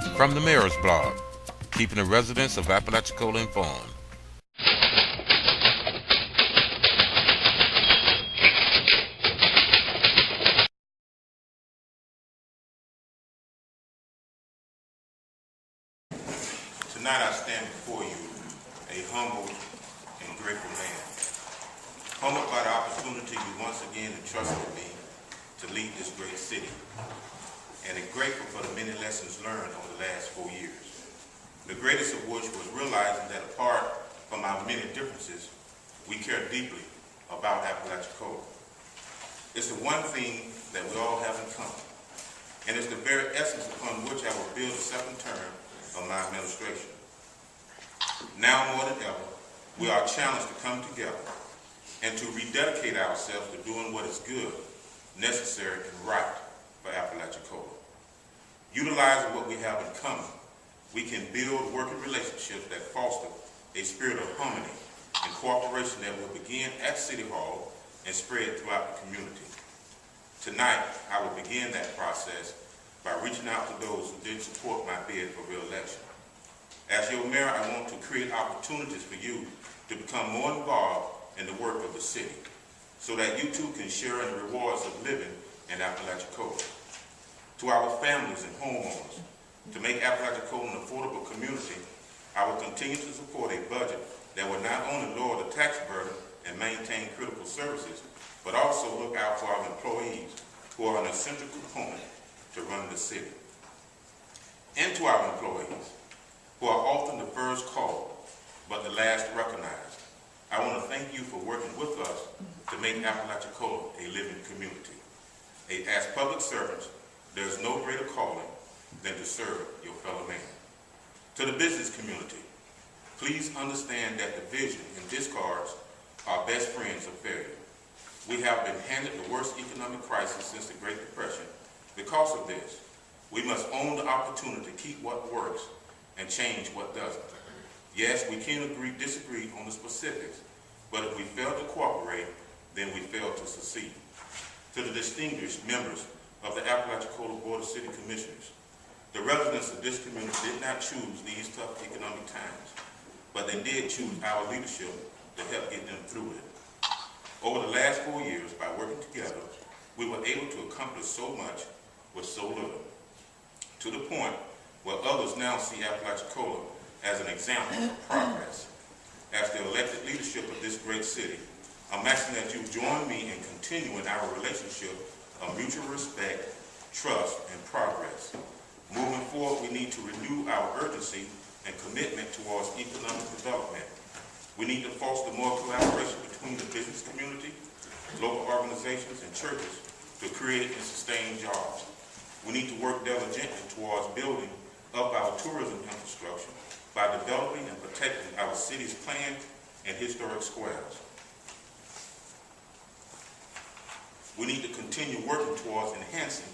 From the Mayor's blog, keeping the residents of Apalachicola informed. Tonight I stand before you a humble and grateful man, humbled by the opportunity you once again entrusted me to lead this great city, and grateful for the many lessons learned over the last 4 years, the greatest of which was realizing that apart from our many differences, we care deeply about Apalachicola. It's the one thing that we all have in common, and it's the very essence upon which I will build the second term of my administration. Now more than ever, we are challenged to come together and to rededicate ourselves to doing what is good, necessary, and right for Apalachicola. Utilizing what we have in common, we can build working relationships that foster a spirit of harmony and cooperation that will begin at City Hall and spread throughout the community. Tonight, I will begin that process by reaching out to those who did support my bid for re-election. As your mayor, I want to create opportunities for you to become more involved in the work of the city so that you too can share in the rewards of living in Apalachicola. To our families and homeowners, to make Apalachicola an affordable community, I will continue to support a budget that will not only lower the tax burden and maintain critical services, but also look out for our employees who are an essential component to run the city. And to our employees, who are often the first called, but the last recognized, I want to thank you for working with us to make Apalachicola a living community. As public servants, there is no greater calling than to serve your fellow man. To the business community, please understand that division and discards are best friends of failure. We have been handed the worst economic crisis since the Great Depression. Because of this, we must own the opportunity to keep what works and change what doesn't. Yes, we can disagree on the specifics, but if we fail to cooperate, then we fail to succeed. To the distinguished members of the Apalachicola Board of City Commissioners, the residents of this community did not choose these tough economic times, but they did choose our leadership to help get them through it. Over the last 4 years, by working together, we were able to accomplish so much with so little, to the point where others now see Apalachicola as an example of progress. As the elected leadership of this great city, I'm asking that you join me in continuing our relationship of mutual respect, trust, and progress. Moving forward, we need to renew our urgency and commitment towards economic development. We need to foster more collaboration between the business community, local organizations, and churches to create and sustain jobs. We need to work diligently towards building up our tourism infrastructure by developing and protecting our city's planned and historic squares. We need to continue working towards enhancing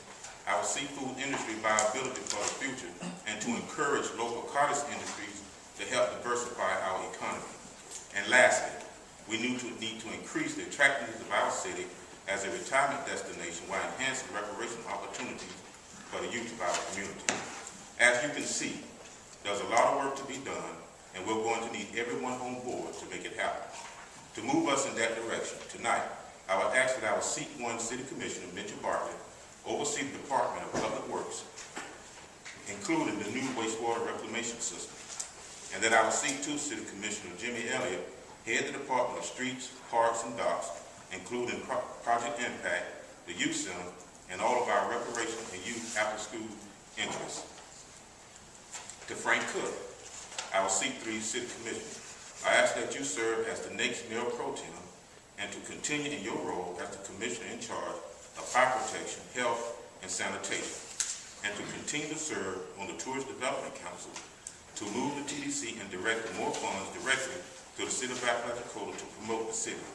our seafood industry viability for the future and to encourage local cottage industries to help diversify our economy. And lastly, we need to increase the attractiveness of our city as a retirement destination while enhancing recreational opportunities for the youth of our community. As you can see, there's a lot of work to be done, and we're going to need everyone on board to make it happen. To move us in that direction, tonight, I would ask that our Seat 1 City Commissioner, Mitchell Bartlett, oversee the Department of Public Works, including the new wastewater reclamation system, and that our Seat 2 City Commissioner, Jimmy Elliott, head the Department of Streets, Parks, and Docks, including Project Impact, the Youth Center, and all of our recreation and youth after-school interests. To Frank Cook, our Seat 3 City Commissioner, I ask that you serve as the next Mayor Pro Tem and to continue in your role as the Commissioner in charge of fire protection, health, and sanitation, and to continue to serve on the Tourist Development Council to move the TDC and direct more funds directly to the City of Apalachicola to promote the city.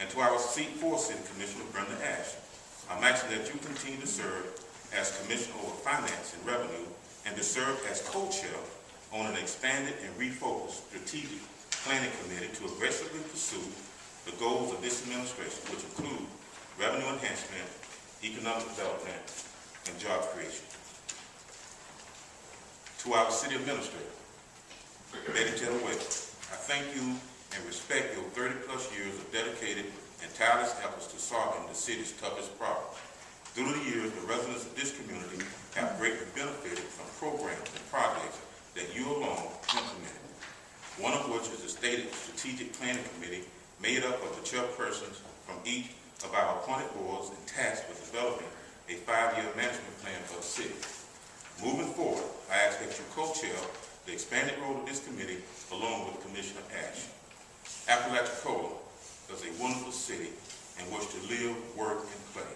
And to our Seat 4 City Commissioner, Brenda Ash, I'm asking that you continue to serve as Commissioner over Finance and Revenue and to serve as co-chair on an expanded and refocused strategic planning committee to aggressively pursue the goals of this administration, which include revenue enhancement, economic development, and job creation. To our city administrator, Betty Taylor Webb, I thank you and respect your 30-plus years of dedicated and tireless efforts to solving the city's toughest problems. Through the years, the residents of this community have greatly benefited from programs and projects that you alone implemented, one of which is the stated Strategic Planning Committee made up of the chairpersons from each of our appointed boards and tasked with developing a 5-year management plan for the city. Moving forward, I ask that you co-chair the expanded role of this committee along with Commissioner Ash. Apalachicola is a wonderful city in which to live, work, and play.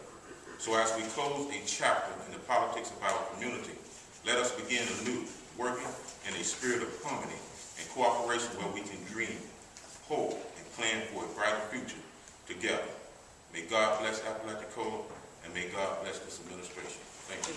So as we close a chapter in the politics of our community, let us begin anew, working in a spirit of harmony and cooperation where we can dream, hope, and plan for a brighter future together. May God bless Apalachicola, and may God bless this administration. Thank you.